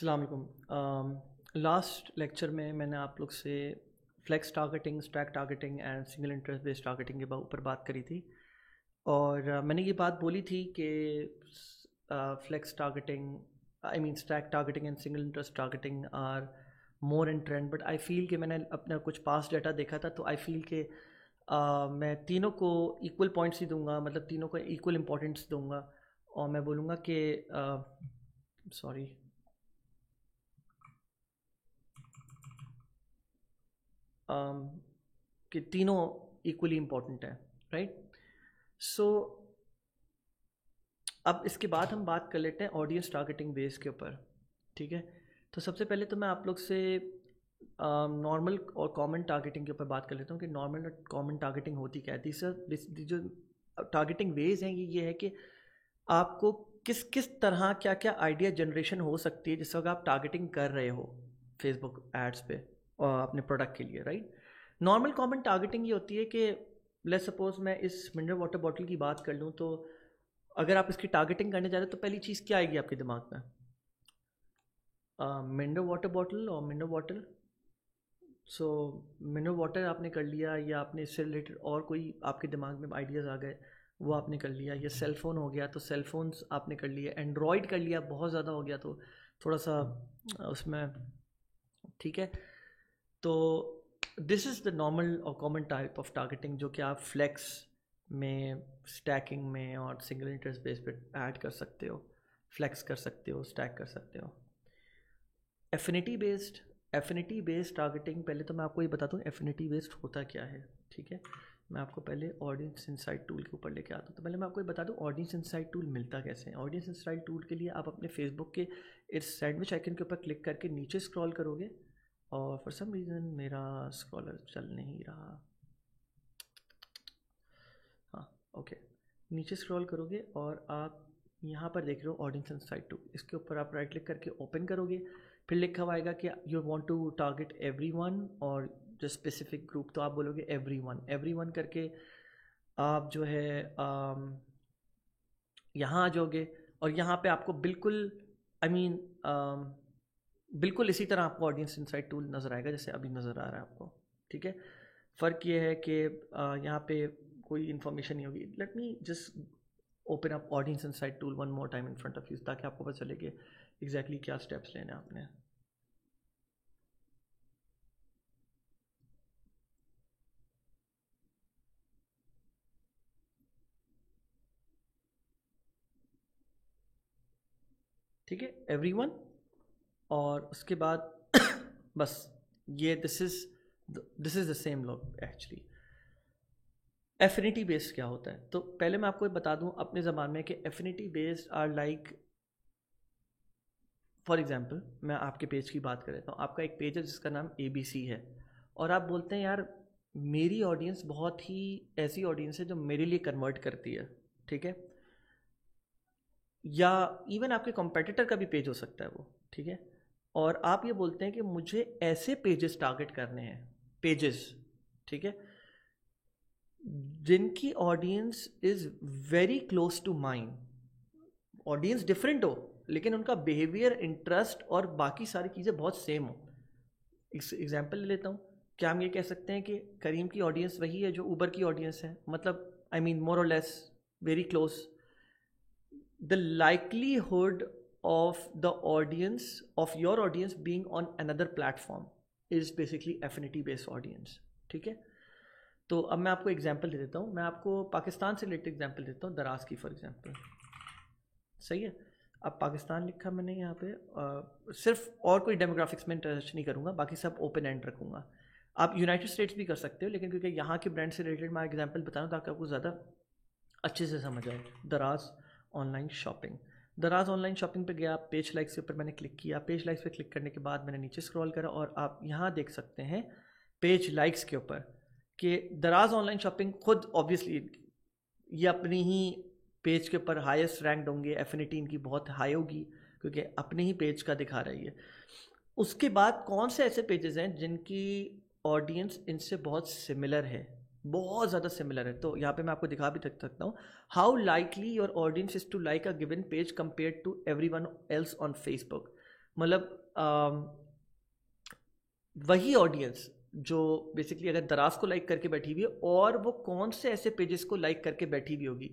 अस्सलाम वालेकुम। Last lecture में मैंने आप लोग से flex targeting, stack targeting and single interest based targeting के ऊपर बात करी थी और मैंने ये बात बोली थी कि flex targeting, I mean stack targeting and single interest targeting are more in trend. But I feel कि मैंने अपना कुछ पास्ट डाटा देखा था तो आई फील कि मैं तीनों को इक्वल पॉइंट्स ही दूंगा, मतलब तीनों को इक्वल इम्पोर्टेंस दूंगा और मैं बोलूँगा कि सॉरी कि तीनों इक्वली इम्पोर्टेंट है, राइट। सो अब इसके बाद हम बात कर लेते हैं ऑडियंस टारगेटिंग बेस के ऊपर, ठीक है। तो सबसे पहले तो मैं आप लोग से नॉर्मल और कॉमन टारगेटिंग के ऊपर बात कर लेता हूँ कि नॉर्मल और कॉमन टारगेटिंग होती क्या है। तीसरा जो टारगेटिंग वेज हैं ये है कि आपको किस किस तरह क्या क्या आइडिया जनरेशन हो सकती है जिस वक्त आप टारगेटिंग कर रहे हो फेसबुक एड्स पे और अपने प्रोडक्ट के लिए, राइट। नॉर्मल कॉमन टारगेटिंग ये होती है कि लेट्स सपोज मैं इस मिनरल वाटर बॉटल की बात कर लूँ, तो अगर आप इसकी टारगेटिंग करने जा रहे हो तो पहली चीज़ क्या आएगी आपके दिमाग में? मिनरल वाटर बॉटल और मिनरल वाटर। सो मिनरल वाटर आपने कर लिया, या आपने इससे रिलेटेड और कोई आपके दिमाग में आइडियाज़ आ गए वो आपने कर लिया। ये सेल फ़ोन हो गया तो सेल फोन्स आपने कर लिया, एंड्रॉयड कर लिया, बहुत ज़्यादा हो गया तो थोड़ा सा उसमें, ठीक है। तो दिस इज़ द नॉर्मल और कॉमन टाइप ऑफ टारगेटिंग जो कि आप फ्लेक्स में, स्टैकिंग में और सिंगल इंटरेस्ट बेस पे ऐड कर सकते हो, फ्लेक्स कर सकते हो, स्टैक कर सकते हो। एफिनिटी बेस्ड टारगेटिंग, पहले तो मैं आपको ये बता दूँ एफिनिटी बेस्ड होता क्या है, ठीक है। मैं आपको पहले ऑडियंस इनसाइट टूल के ऊपर लेके आता हूँ। तो पहले मैं आपको ये बता दूँ ऑडियंस इनसाइट टूल मिलता कैसे है। ऑडियंस इनसाइट टूल के लिए आप अपने फेसबुक के इस सैंडविच आइकन के ऊपर क्लिक करके नीचे स्क्रॉल करोगे और फॉर सम रीज़न मेरा स्क्रॉलर चल नहीं रहा, हाँ ओके। नीचे स्क्रॉल करोगे और आप यहाँ पर देख रहे हो ऑडियंस इनसाइट टूल, इसके ऊपर आप राइट क्लिक करके ओपन करोगे। फिर लिखा हुआ आएगा कि you want to target everyone और जो स्पेसिफिक ग्रुप, तो आप बोलोगे एवरीवन करके आप जो है यहाँ आ जाओगे और यहाँ पे आपको बिल्कुल आई मीन बिल्कुल इसी तरह आपको ऑडियंस इनसाइट टूल नज़र आएगा जैसे अभी नज़र आ रहा है आपको, ठीक है। फ़र्क ये है कि यहाँ पे कोई इन्फॉर्मेशन नहीं होगी। Let me just open up audience insight tool one more time in front of you ताकि आपको पता चले कि एग्जैक्टली क्या स्टेप्स लेने आपने। ठीक है, एवरीवन और उसके बाद बस ये this is the same log actually. Affinity based क्या होता है, तो पहले मैं आपको बता दूं अपने ज़बान में कि affinity based are like, for example मैं आपके पेज की बात कर लेता हूँ। आपका एक पेज है जिसका नाम ABC है और आप बोलते हैं यार मेरी ऑडियंस बहुत ही ऐसी ऑडियंस है जो मेरे लिए कन्वर्ट करती है, ठीक है। या इवन आपके कॉम्पिटिटर का भी पेज हो सकता है वो, ठीक है। और आप ये बोलते हैं कि मुझे ऐसे पेजेस टारगेट करने हैं, पेजेस, ठीक है, जिनकी audience is very close to mind. Audience different हो लेकिन उनका बिहेवियर, इंटरेस्ट और बाकी सारी चीज़ें बहुत सेम हो। एग्जाम्पल ले लेता हूँ, क्या हम ये कह सकते हैं कि करीम की ऑडियंस वही है जो ऊबर की ऑडियंस है, मतलब आई मीन मोर और less very close. The likelihood of the audience of your audience being on another platform is basically affinity based audience, ठीक है। तो अब मैं आपको एग्जांपल दे देता हूँ, मैं आपको पाकिस्तान से रिलेटेड एग्जांपल देता हूँ, दराज की फॉर एग्जांपल, सही है। अब पाकिस्तान लिखा मैंने यहाँ पे, सिर्फ और कोई डेमोग्राफिक्स में टच नहीं करूँगा, बाकी सब ओपन एंड रखूँगा। आप यूनाइटेड स्टेट्स भी कर सकते हो लेकिन क्योंकि यहाँ के ब्रांड से रिलेटेड मैं एग्जाम्पल बता रहा हूँ ताकि आपको ज़्यादा अच्छे से समझ आए। दराज ऑनलाइन शॉपिंग, दराज ऑनलाइन शॉपिंग पे गया, पेज लाइक्स के ऊपर मैंने क्लिक किया। पेज लाइक्स पे क्लिक करने के बाद मैंने नीचे स्क्रॉल करा और आप यहाँ देख सकते हैं पेज लाइक्स के ऊपर कि दराज ऑनलाइन शॉपिंग खुद ऑब्वियसली ये अपनी ही पेज के ऊपर हाईएस्ट रैंक्ड होंगे, एफिनिटी इनकी बहुत हाई होगी क्योंकि अपने ही पेज का दिखा रही है। उसके बाद कौन से ऐसे पेजेस हैं जिनकी ऑडियंस इनसे बहुत सिमिलर है, बहुत ज़्यादा सिमिलर है। तो यहाँ पे मैं आपको दिखा भी सकता हूँ, how likely your audience is to like a given page compare to everyone else on Facebook. मतलब वही ऑडियंस जो बेसिकली अगर दराज को लाइक करके बैठी हुई है, और वो कौन से ऐसे पेजेस को लाइक करके बैठी हुई होगी,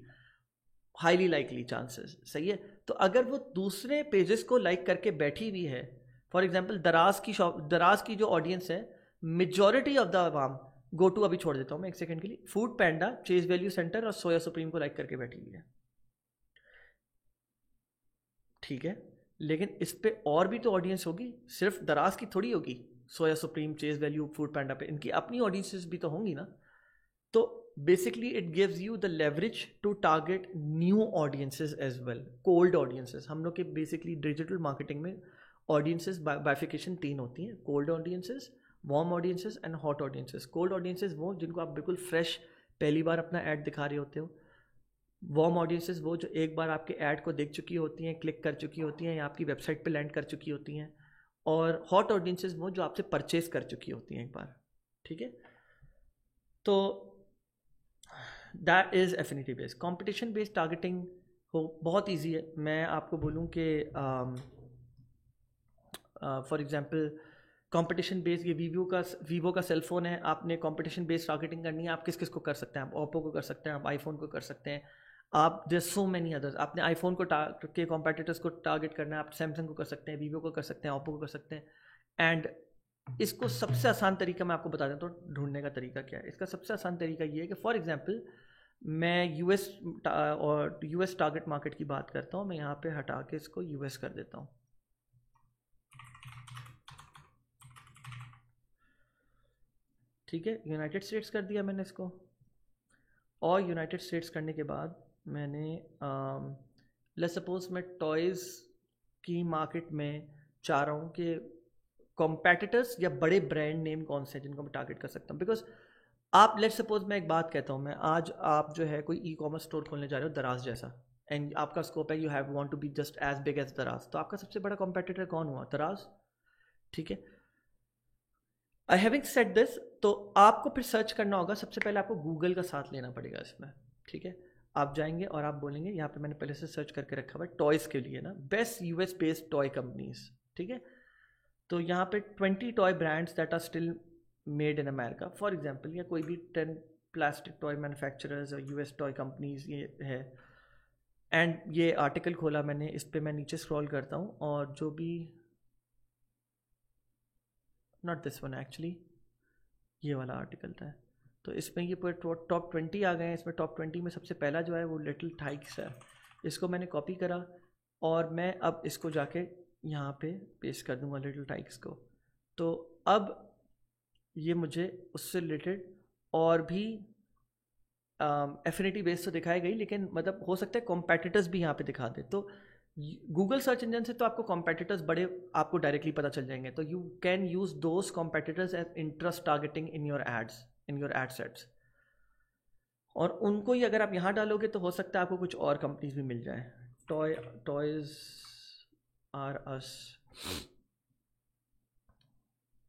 हाईली लाइकली चांसेस, सही है। तो अगर वो दूसरे पेजेस को लाइक करके बैठी हुई है, फॉर एग्जांपल दराज की जो ऑडियंस है, majority of the Awam, go to अभी छोड़ देता हूँ मैं एक सेकंड के लिए, फूड पैंडा, चेज वैल्यू सेंटर और सोया सुप्रीम को लाइक करके बैठी हुई है, ठीक है। लेकिन इस पे और भी तो ऑडियंस होगी, सिर्फ दराज की थोड़ी होगी। Soya supreme, chase value, food panda पे इनकी अपनी ऑडियंसेस भी तो होंगी ना। तो basically it gives you the leverage to target new audiences as well, cold audiences. हम लोग के बेसिकली डिजिटल मार्केटिंग में ऑडियंसेस बाइफिकेशन 3 होती हैं, cold audiences, warm audiences and hot audiences. Cold audiences वो जिनको आप बिल्कुल फ्रेश पहली बार अपना ऐड दिखा रहे होते हो। वार्म ऑडियंसेस वो जो एक बार आपके ऐड को देख चुकी होती हैं, क्लिक कर चुकी होती हैं या आपकी वेबसाइट पे लैंड कर चुकी होती हैं। और हॉट ऑडियंसेस वो जो आपसे परचेज कर चुकी होती हैं एक बार, ठीक है। तो that is affinity based. Competition based targeting हो बहुत ईजी है। मैं आपको बोलूँ कि फॉर एग्जांपल कंपटीशन बेस्ड, ये वीवो का सेल फोन है, आपने कंपटीशन बेस्ड टारगेटिंग करनी है, आप किस किस को कर सकते हैं, आप ओप्पो को कर सकते हैं, आप आईफोन को कर सकते हैं, आप देयर सो मेनी अदर्स। आपने आईफोन को के कॉम्पिटिटर्स को टारगेट करना है, आप सैमसंग को कर सकते हैं, वीवो को कर सकते हैं, ओप्पो को कर सकते हैं। एंड इसको सबसे आसान तरीका मैं आपको बता देता हूँ ढूंढने का तरीका क्या है। इसका सबसे आसान तरीका ये है कि फॉर एग्जांपल मैं यूएस और यूएस टारगेट मार्केट की बात करता हूँ। मैं यहाँ पे हटा के इसको यूएस कर देता हूँ, ठीक है। यूनाइटेड स्टेट्स कर दिया मैंने इसको, और यूनाइटेड स्टेट्स करने के बाद मैंने लेट्स सपोज मैं टॉयज़ की मार्केट में चाह रहा हूँ कि कॉम्पेटिटर्स या बड़े ब्रांड नेम कौन से हैं जिनको मैं टारगेट कर सकता हूँ। बिकॉज आप लेट्स सपोज मैं एक बात कहता हूँ, मैं आज आप जो है कोई ई कॉमर्स स्टोर खोलने जा रहे हो दराज जैसा, एंड आपका स्कोप है you have want to be just as big as Daraz, तो आपका सबसे बड़ा कॉम्पिटिटर कौन हुआ? दराज, ठीक है। आई हैविंग सेड दिस, तो आपको फिर सर्च करना होगा। सबसे पहले आपको गूगल का साथ लेना पड़ेगा इसमें, ठीक है। आप जाएंगे और आप बोलेंगे, यहाँ पे मैंने पहले से सर्च करके रखा हुआ है टॉयज़ के लिए ना, best US based toy companies, ठीक है। तो यहाँ पे 20 toy brands that are still made in America for example, या कोई भी 10 प्लास्टिक टॉय मैन्युफैक्चरर्स और यूएस टॉय कंपनीज ये है। एंड ये आर्टिकल खोला मैंने, इस पर मैं नीचे स्क्रॉल करता हूँ और जो भी, नॉट दिस वन एक्चुअली, ये वाला आर्टिकल था। तो इसमें ये पूरे टॉप 20 आ गए हैं। इसमें टॉप 20 में सबसे पहला जो है वो लिटिल टाइक्स है। इसको मैंने कॉपी करा और मैं अब इसको जाके यहाँ पे पेस्ट कर दूँगा लिटिल टाइक्स को। तो अब ये मुझे उससे रिलेटेड और भी एफिनिटी बेस तो दिखाई गई, लेकिन मतलब हो सकता है कॉम्पिटिटर्स भी यहाँ पे दिखा दे। तो गूगल सर्च इंजन से तो आपको कॉम्पिटिटर्स बड़े आपको डायरेक्टली पता चल जाएंगे। तो you can use those competitors as interest targeting in your ads, in your ad sets. और उनको ही अगर आप यहाँ डालोगे तो हो सकता है आपको कुछ और कंपनीज भी मिल जाए। टॉयज आर अस,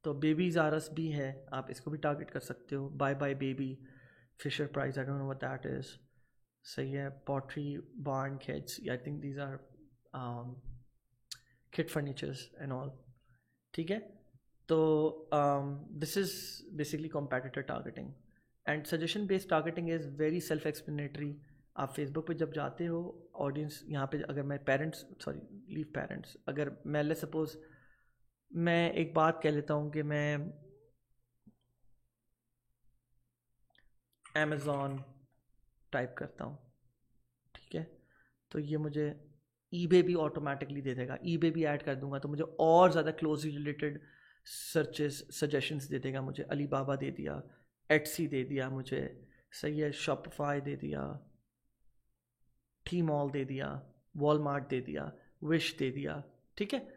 तो बेबीज आर अस भी है, आप इसको भी टारगेट कर सकते हो। Bye bye baby, Fisher Price, I don't know what that is, सही है। Pottery Barn Kids, I think these are kid furnitures and all, ठीक है। तो this is basically competitor targeting. And suggestion based targeting is very self explanatory. आप Facebook पे जब जाते हो, ऑडियंस यहाँ पे, अगर मैं पेरेंट्स, सॉरी लीव पेरेंट्स, अगर मैं लेट्स सपोज मैं एक बात कह लेता हूँ कि मैं अमेज़ॉन टाइप करता हूँ, ठीक है। तो ये मुझे ईबे भी ऑटोमेटिकली दे देगा, ईबे भी ऐड कर दूंगा तो मुझे और ज़्यादा क्लोजली रिलेटेड सर्चेस सजेशंस दे देगा मुझे। अलीबाबा दे दिया, एटसी दे दिया मुझे, सही है, शॉपिफाई दे दिया, टी मॉल दे दिया, वॉलमार्ट दे दिया, विश दे दिया, ठीक है।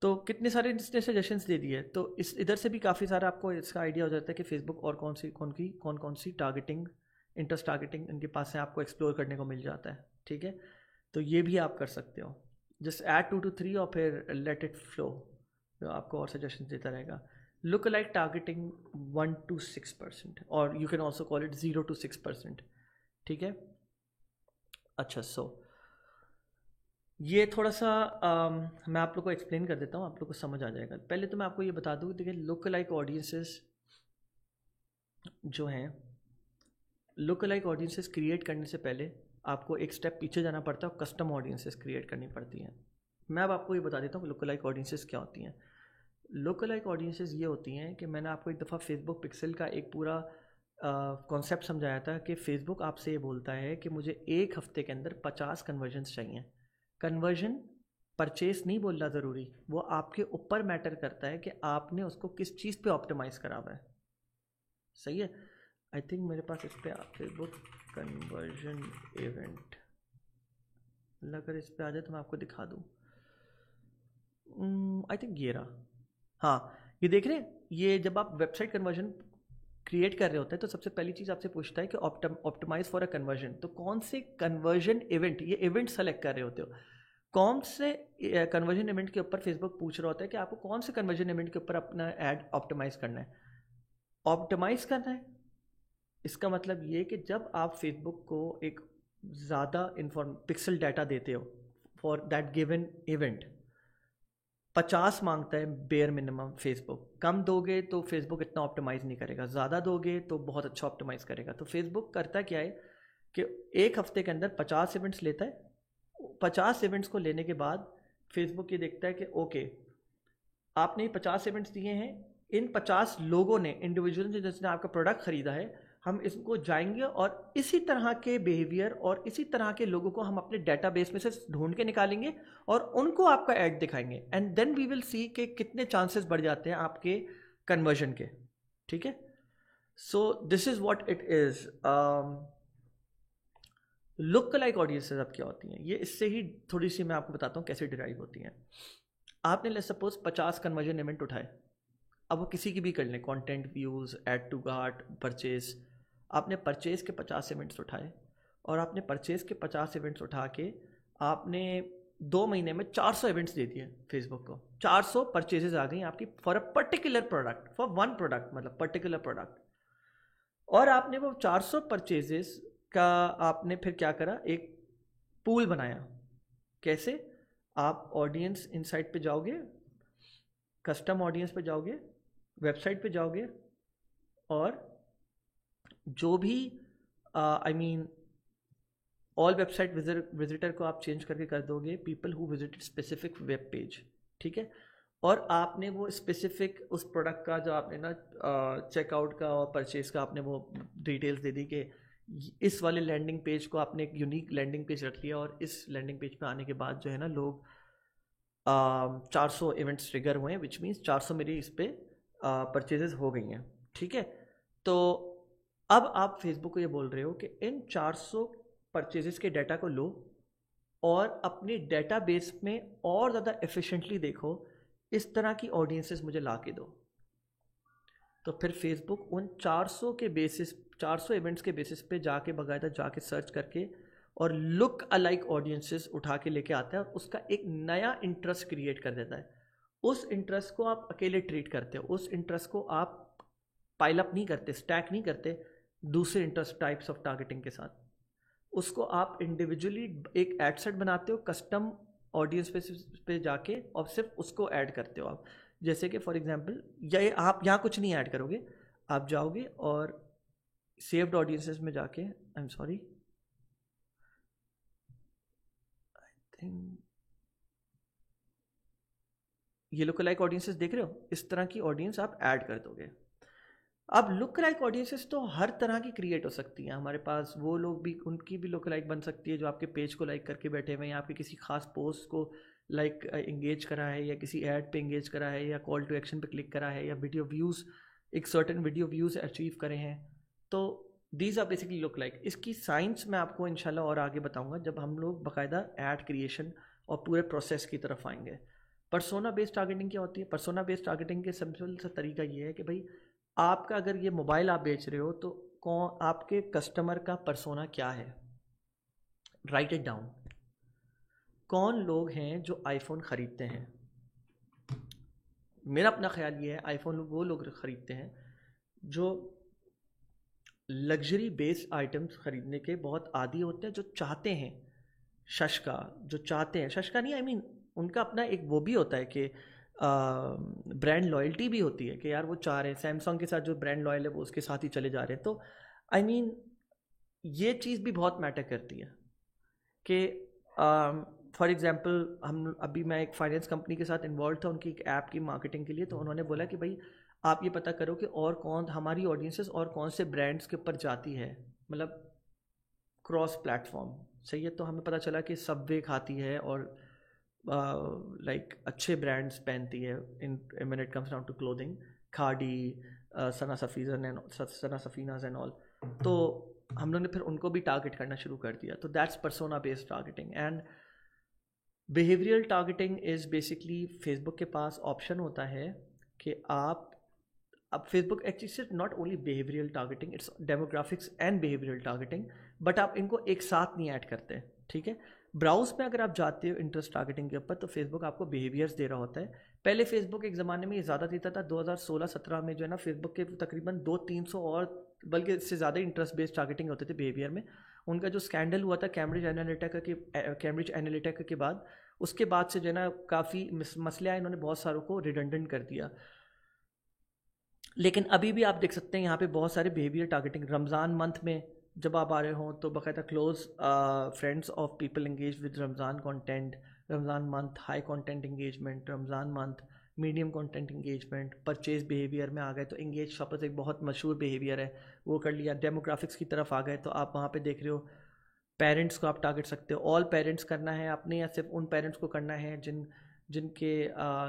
तो कितने सारे इसने सजेशंस दे दिए। तो इस इधर से भी काफ़ी सारा आपको इसका आइडिया हो जाता है कि फेसबुक और कौन सी टारगेटिंग, इंटरेस्ट टारगेटिंग इनके पास से आपको एक्सप्लोर करने को मिल जाता है, ठीक है। तो ये भी आप कर सकते हो, जस्ट ऐड 2 to 3 और फिर लेट इट फ्लो, तो आपको और सजेशन देता रहेगा। लुक लाइक टारगेटिंग 1 to 6%, और you can also call it 0 to 6%, ठीक है। अच्छा, सो ये थोड़ा सा मैं आप लोग को एक्सप्लेन कर देता हूँ, आप लोग को समझ आ जाएगा। पहले तो मैं आपको ये बता दूँ, देखिए लुक लाइक ऑडियंसेस जो हैं, लुक लाइक ऑडियंसेस क्रिएट करने से पहले आपको एक स्टेप पीछे जाना पड़ता है और कस्टम ऑडियंसेस क्रिएट करनी पड़ती हैं। मैं अब आपको ये बता देता हूँ लुक लाइक ऑडियंसेस क्या होती हैं। लुक लाइक ऑडियंसेस ये होती हैं कि मैंने आपको एक दफ़ा फेसबुक पिक्सल का एक पूरा कॉन्सेप्ट समझाया था कि फेसबुक आपसे ये बोलता है कि मुझे एक हफ्ते के अंदर 50 कन्वर्जन्स चाहिए। कन्वर्जन परचेस नहीं बोलना ज़रूरी, वो आपके ऊपर मैटर करता है कि आपने उसको किस चीज़ पे ऑप्टिमाइज़ करा हुआ है। सही है। आई थिंक मेरे पास इस पर फेसबुक कन्वर्जन इवेंट, अगर इस पर आ जाए तो मैं आपको दिखा दूँ। आई थिंक ये रहा। हाँ, ये देख रहे हैं, ये जब आप वेबसाइट कन्वर्जन क्रिएट कर रहे होते हैं तो सबसे पहली चीज़ आपसे पूछता है कि ऑप्टिमाइज फॉर अ कन्वर्जन। तो कौन से कन्वर्जन इवेंट, ये इवेंट सेलेक्ट कर रहे होते हो, कौन से कन्वर्जन इवेंट के ऊपर फेसबुक पूछ रहा होता है कि आपको कौन से कन्वर्जन इवेंट के ऊपर अपना ऐड ऑप्टिमाइज करना है। ऑप्टिमाइज करना है इसका मतलब ये कि जब आप फेसबुक को एक ज़्यादा पिक्सल डाटा देते हो फॉर दैट गिवन इवेंट, 50 मांगता है बेयर मिनिमम फेसबुक, कम दोगे तो फेसबुक इतना ऑप्टिमाइज़ नहीं करेगा, ज़्यादा दोगे तो बहुत अच्छा ऑप्टिमाइज़ करेगा। तो फेसबुक करता क्या है कि एक हफ्ते के अंदर 50 इवेंट्स लेता है। 50 इवेंट्स को लेने के बाद फेसबुक ये देखता है कि ओके, आपने 50 इवेंट्स दिए हैं, इन 50 लोगों ने, इंडिविजुअल जिसने आपका प्रोडक्ट खरीदा है, हम इसको जाएंगे और इसी तरह के बिहेवियर और इसी तरह के लोगों को हम अपने डेटाबेस में से ढूंढ के निकालेंगे और उनको आपका ऐड दिखाएंगे, and then we will see कि कितने चांसेस बढ़ जाते हैं आपके कन्वर्जन के। ठीक है, so this is what it is. Look like audiences अब क्या होती हैं, ये इससे ही थोड़ी सी मैं आपको बताता हूँ कैसे डिराइव होती हैं। आपने लेट्स सपोज 50 कन्वर्जन इवेंट उठाए, अब वो किसी की भी कर लें, content, views, add to cart, purchase. आपने परचेज के 50 इवेंट्स उठाए और आपने परचेज के 50 इवेंट्स उठा के आपने 2 महीने में 400 इवेंट्स दे दिए फेसबुक को। 400 परचेजेस आ गई आपकी for a particular product, for one product, मतलब पर्टिकुलर प्रोडक्ट। और आपने वो 400 परचेजेस का आपने फिर क्या करा, एक पूल बनाया। कैसे? आप ऑडियंस इनसाइट पे जाओगे, कस्टम ऑडियंस पे जाओगे, वेबसाइट पे जाओगे और जो भी I mean all website visitor को आप चेंज करके कर दोगे people who visited specific web page. ठीक है, और आपने वो स्पेसिफिक उस प्रोडक्ट का जो आपने ना चेकआउट का और परचेज का आपने वो डिटेल्स दे दी कि इस वाले लैंडिंग पेज को आपने एक यूनिक लैंडिंग पेज रख लिया और इस लैंडिंग पेज पे आने के बाद जो है ना लोग 400 इवेंट्स ट्रिगर हुए हैं, विच मीन्स 400 मेरी इस पर परचेजेस हो गई हैं। ठीक है, तो अब आप फेसबुक को ये बोल रहे हो कि इन 400 परचेजेस के डाटा को लो और अपने डेटाबेस में और ज़्यादा एफिशिएंटली देखो, इस तरह की ऑडियंसेस मुझे ला के दो। तो फिर फेसबुक उन 400 के बेसिस, 400 इवेंट्स के बेसिस पे जाके बाकायदा जाके सर्च करके और लुक अलाइक ऑडियंसेस उठा के लेके आता है और उसका एक नया इंटरेस्ट क्रिएट कर देता है। उस इंटरेस्ट को आप अकेले ट्रीट करते हो, उस इंटरेस्ट को आप पाइल अप नहीं करते, स्टैक नहीं करते दूसरे इंटरेस्ट टाइप्स ऑफ टारगेटिंग के साथ। उसको आप इंडिविजुअली एक एड सेट बनाते हो कस्टम ऑडियंस पे जाके और सिर्फ उसको ऐड करते हो आप। जैसे कि फॉर एग्जांपल ये आप यहाँ कुछ नहीं ऐड करोगे, आप जाओगे और सेव्ड ऑडियंसेस में जाके, I am sorry, I think ये लुक लाइक ऑडियंसेस देख रहे हो, इस तरह की ऑडियंस आप ऐड कर दोगे। अब लुक लाइक ऑडियंसेस तो हर तरह की क्रिएट हो सकती हैं हमारे पास। वो लोग भी, उनकी भी लुक लाइक बन सकती है जो आपके पेज को लाइक करके बैठे हुए हैं, या आपके किसी खास पोस्ट को लाइक इंगेज करा है, या किसी ऐड पे इंगेज करा है, या कॉल टू एक्शन पे क्लिक करा है, या वीडियो व्यूज़, एक सर्टेन वीडियो व्यूज़ अचीव करे हैं। तो these are basically look like. इसकी साइंस मैं आपको इंशाल्लाह और आगे बताऊँगा जब हम लोग बाकायदा ऐड क्रिएशन और पूरे प्रोसेस की तरफ आएंगे। पर्सोना बेस्ड टारगेटिंग क्या होती है? पर्सोना बेस्ड टारगेटिंग के सिंपल सा तरीका ये है कि भाई आपका अगर ये मोबाइल आप बेच रहे हो तो कौन आपके कस्टमर का पर्सोना क्या है, राइट इट डाउन। कौन लोग हैं जो आईफोन ख़रीदते हैं? मेरा अपना ख्याल ये है आईफोन वो लोग ख़रीदते हैं जो लग्जरी बेस्ड आइटम्स ख़रीदने के बहुत आदी होते हैं, जो चाहते हैं शशका जो चाहते हैं, शशका नहीं, आई मीन उनका अपना एक वो भी होता है कि ब्रांड लॉयल्टी भी होती है कि यार वो चाह रहे हैं सैमसंग के साथ जो ब्रांड लॉयल है वो उसके साथ ही चले जा रहे हैं। तो आई मीन ये चीज़ भी बहुत मैटर करती है कि फॉर एग्जांपल मैं एक फाइनेंस कंपनी के साथ इन्वॉल्व था उनकी एक ऐप की मार्केटिंग के लिए। तो उन्होंने बोला कि भाई आप ये पता करो कि और कौन हमारी ऑडियंसेस और कौन से ब्रांड्स के ऊपर जाती है, मतलब क्रॉस प्लेटफॉर्म। सही है। तो हमें पता चला कि सबवे खाती है और लाइक अच्छे ब्रांड्स पहनती है in when it comes down to clothing, Khaadi, Sana Safinaz and all. तो हम लोग ने फिर उनको भी टारगेट करना शुरू कर दिया। तो that's persona based targeting. And behavioural targeting is basically Facebook के पास ऑप्शन होता है कि आप अब फेसबुक एक्चुअली सिर्फ not only behavioural targeting, it's demographics and behavioural targeting, but आप इनको एक साथ नहीं ऐड करते। ठीक है। ब्राउज में अगर आप जाते हो इंटरेस्ट टारगेटिंग के ऊपर तो फेसबुक आपको बिहेवियर्स दे रहा होता है। पहले फेसबुक एक ज़माने में ये ज़्यादा देता था, 2016-17 में जो है ना फेसबुक के तकरीबन 200-300 और बल्कि इससे ज़्यादा इंटरेस्ट बेस्ड टारगेटिंग होते थे बिहेवियर में। उनका जो स्कैंडल हुआ था कैम्ब्रिज एनालिटिका के बाद, उसके बाद से जो है ना काफ़ी मसले आए, इन्होंने बहुत सारों को रिडंडेंट कर दिया। लेकिन अभी भी आप देख सकते हैं यहाँ पे बहुत सारे बिहेवियर टारगेटिंग। रमज़ान मंथ में जब आप आ रहे हो तो बाकायदा close friends of people engage with Ramzan content, Ramzan month high content engagement, Ramzan month medium content engagement. Purchase behaviour में आ गए तो एंगेज शॉपर्स एक बहुत मशहूर बिहेवियर है, वो कर लिया। डेमोग्राफिक्स की तरफ आ गए तो आप वहाँ पे देख रहे हो पेरेंट्स को आप टारगेट सकते हो, ऑल पेरेंट्स करना है आपने या सिर्फ उन पेरेंट्स को करना है जिनके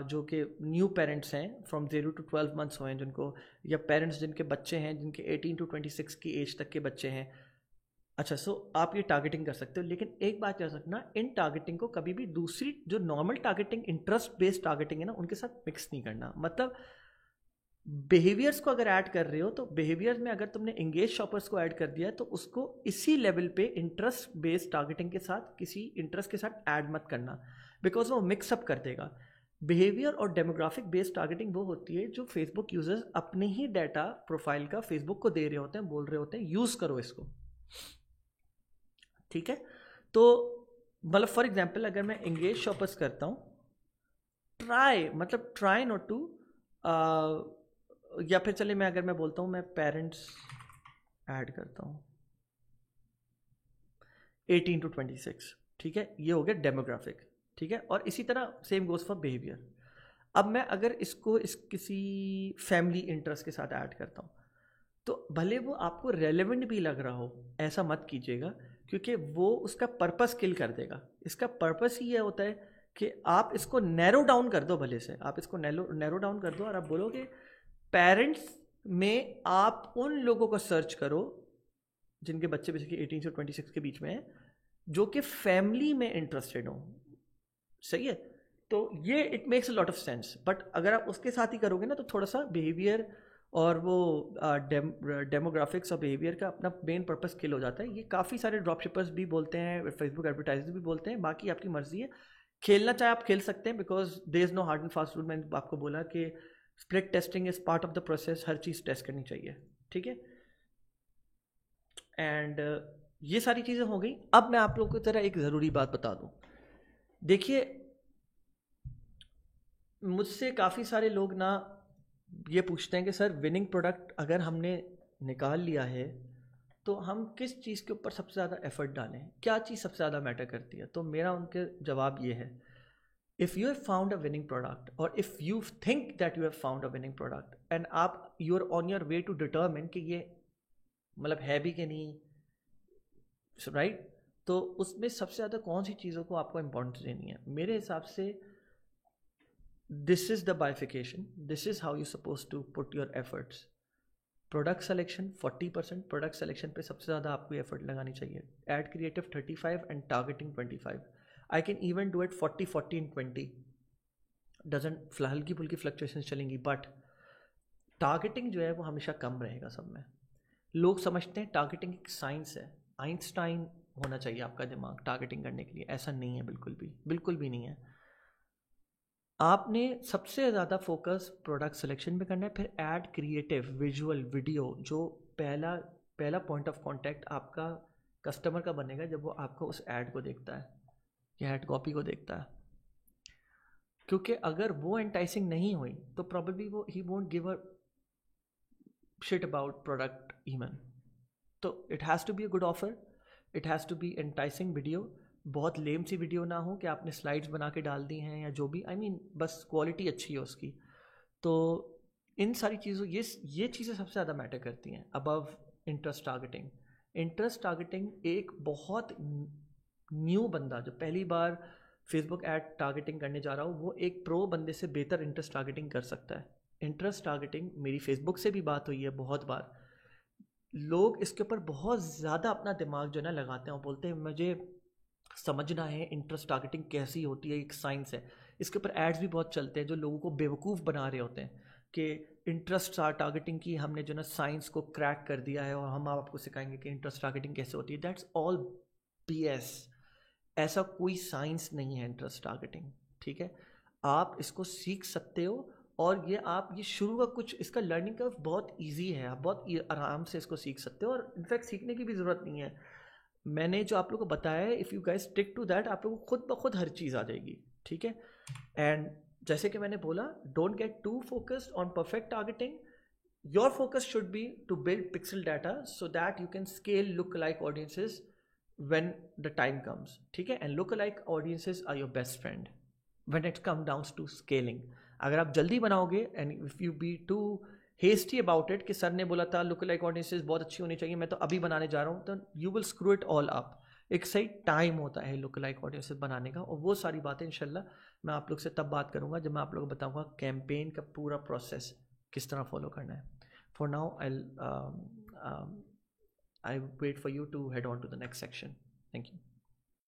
जो कि न्यू पेरेंट्स हैं फ्रॉम 0 to 12 मंथ्स हुए हैं जिनको, या पेरेंट्स जिनके बच्चे हैं जिनके 18 to 26 की एज तक के बच्चे हैं। अच्छा, सो आप ये टारगेटिंग कर सकते हो। लेकिन एक बात याद रखना, इन टारगेटिंग को कभी भी दूसरी जो normal targeting interest based targeting है ना उनके साथ मिक्स नहीं करना। मतलब बिहेवियर्स को अगर ऐड कर रहे हो तो बिहेवियर में अगर तुमने एंगेज शॉपर्स को ऐड कर दिया तो उसको इसी लेवल पे इंटरेस्ट बेस्ड टारगेटिंग के साथ किसी इंटरेस्ट के साथ ऐड मत करना, बिकॉज वो मिक्सअप कर देगा। बिहेवियर और डेमोग्राफिक बेस्ड टारगेटिंग वो होती है जो फेसबुक यूजर्स अपने ही डाटा प्रोफाइल का फेसबुक को दे रहे होते हैं, बोल रहे होते हैं यूज करो इसको। ठीक है। तो मतलब फॉर एग्जाम्पल अगर मैं एंगेज शॉपर्स करता हूँ, ट्राई नॉट टू, या फिर चले अगर मैं बोलता हूँ मैं पेरेंट्स ऐड करता हूँ 18 to 26। ठीक है, ये हो गया डेमोग्राफिक। ठीक है, और इसी तरह सेम गोज फॉर बिहेवियर। अब मैं अगर इसको किसी फैमिली इंटरेस्ट के साथ ऐड करता हूँ तो भले वो आपको रेलेवेंट भी लग रहा हो, ऐसा मत कीजिएगा, क्योंकि वो उसका पर्पस किल कर देगा। इसका पर्पस ही ये होता है कि आप इसको नैरो डाउन कर दो, भले से आप इसको नैरो डाउन कर दो और आप बोलोगे पेरेंट्स में आप उन लोगों को सर्च करो जिनके बच्चे बेसिकली 18 से 26 के बीच में हैं, जो कि फैमिली में इंटरेस्टेड हो। सही है। तो ये it makes a lot of sense. But अगर आप उसके साथ ही करोगे ना तो थोड़ा सा बिहेवियर और वो डेमोग्राफिक्स और बिहेवियर का अपना मेन पर्पस किल हो जाता है। ये काफ़ी सारे ड्रॉपशिपर्स भी बोलते हैं, फेसबुक एडवर्टाइजर्स भी बोलते हैं। बाकी आपकी मर्जी है, खेलना चाहे आप खेल सकते हैं, because there is no hard and fast rule. मैंने आपको बोला कि split testing is part of the process, हर चीज़ टेस्ट करनी चाहिए। ठीक है। एंड ये सारी चीज़ें हो गई। अब मैं आप लोगों को तरह एक ज़रूरी बात बता दूं। देखिए, मुझसे काफ़ी सारे लोग ना ये पूछते हैं कि सर विनिंग प्रोडक्ट अगर हमने निकाल लिया है तो हम किस चीज़ के ऊपर सबसे ज़्यादा एफर्ट डालें, क्या चीज़ सबसे ज़्यादा मैटर करती है। तो मेरा उनके जवाब ये है, if you have found a winning product और if you think that you have found a winning product and आप you are on your way to determine कि ये मतलब है भी कि नहीं, राइट, तो उसमें सबसे ज़्यादा कौन सी चीज़ों को आपको इंपॉर्टेंस देनी है। मेरे हिसाब से this is the bifurcation, this is how you suppose to put your efforts. Product selection 40%, product selection पे सबसे ज़्यादा आपको एफर्ट लगानी चाहिए। Ad creative 35 and targeting 25। I can even do it 40-40 and 20, doesn't हल्की फुल्की फ्लक्चुएशन चलेंगी, बट टारगेटिंग जो है वो हमेशा कम रहेगा सब में। लोग समझते हैं टारगेटिंग एक साइंस है, आइंस्टाइन होना चाहिए आपका दिमाग टारगेटिंग करने के लिए। ऐसा नहीं है, बिल्कुल भी नहीं है। आपने सबसे ज़्यादा फोकस प्रोडक्ट सिलेक्शन पे करना है, फिर ऐड क्रिएटिव विजुअल वीडियो, जो पहला पॉइंट ऑफ कांटेक्ट आपका कस्टमर का बनेगा जब वो आपको उस ऐड को देखता है। ये हेड कॉपी को देखता है, क्योंकि अगर वो एंटाइसिंग नहीं हुई तो प्रॉब्लली वो he won't give a shit about product even. तो it has to be a good offer, it has to be enticing video, बहुत लेम सी वीडियो ना हो कि आपने स्लाइड्स बना के डाल दी हैं या जो भी, आई मीन बस क्वालिटी अच्छी है उसकी। तो इन सारी चीज़ों ये चीज़ें सबसे ज़्यादा मैटर करती हैं above interest targeting. Interest targeting एक बहुत न्यू बंदा जो पहली बार फेसबुक ऐड टारगेटिंग करने जा रहा हो, वो एक प्रो बंदे से बेहतर इंटरेस्ट टारगेटिंग कर सकता है। इंटरेस्ट टारगेटिंग, मेरी फेसबुक से भी बात हुई है बहुत बार, लोग इसके ऊपर बहुत ज़्यादा अपना दिमाग जो है ना लगाते हैं और बोलते हैं मुझे समझना है इंटरेस्ट टारगेटिंग कैसी होती है, एक साइंस है। इसके ऊपर एड्स भी बहुत चलते हैं जो लोगों को बेवकूफ़ बना रहे होते हैं कि इंटरेस्ट टारगेटिंग की हमने जो ना साइंस को क्रैक कर दिया है और हम आपको सिखाएंगे कि इंटरेस्ट टारगेटिंग कैसे होती है। That's all BS। ऐसा कोई साइंस नहीं है इंटरेस्ट टारगेटिंग, ठीक है। आप इसको सीख सकते हो और ये आप ये शुरू का कुछ इसका लर्निंग कर्व बहुत इजी है, आप बहुत आराम से इसको सीख सकते हो और इनफैक्ट सीखने की भी ज़रूरत नहीं है। मैंने जो आप लोगों को बताया है, if you guys stick to that, आप लोगों को खुद ब खुद हर चीज़ आ जाएगी, ठीक है। एंड जैसे कि मैंने बोला, don't get too focused on perfect targeting. Your focus should be to build pixel data so that you can scale look like audiences when the time comes, ठीक है। and lookalike audiences are your best friend when it comes down to scaling। अगर आप जल्दी बनाओगे and if you be too hasty about it कि sir ने बोला था lookalike audiences बहुत अच्छी होनी चाहिए, मैं तो अभी बनाने जा रहा हूँ, तो you will screw it all up। एक सही टाइम होता है lookalike audiences बनाने का, और वो सारी बातें इंशाल्लाह मैं आप लोग से तब बात करूँगा जब मैं आप लोगों को बताऊँगा कैंपेन का पूरा प्रोसेस किस तरह फॉलो करना है। For now I wait for you to head on to the next section. Thank you.